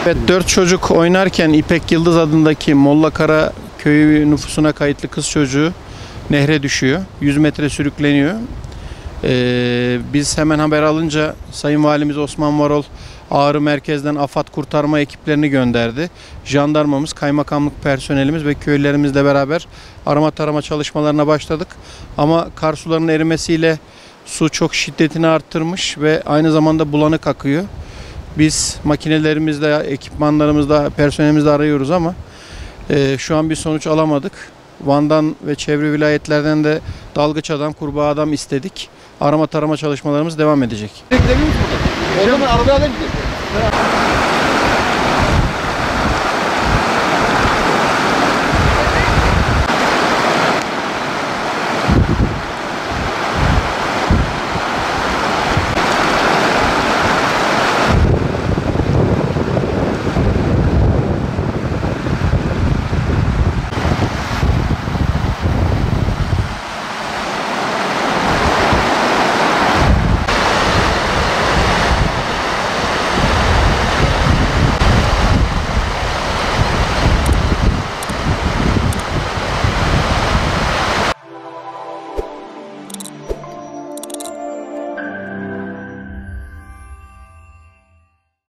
Evet, 4 çocuk oynarken İpek Yıldız adındaki Mollakara köyü nüfusuna kayıtlı kız çocuğu nehre düşüyor. 100 metre sürükleniyor. Biz hemen haber alınca Sayın Valimiz Osman Varol Ağrı merkezden AFAD kurtarma ekiplerini gönderdi. Jandarmamız, kaymakamlık personelimiz ve köylülerimizle beraber arama tarama çalışmalarına başladık. Ama kar sularının erimesiyle su çok şiddetini arttırmış ve aynı zamanda bulanık akıyor. Biz makinelerimizle, ekipmanlarımızla, personelimizle arıyoruz ama şu an bir sonuç alamadık. Van'dan ve çevre vilayetlerden de dalgıç adam, kurbağa adam istedik. Arama tarama çalışmalarımız devam edecek. Gidebilir miyiz burada? O zaman arabaya alayım gidelim.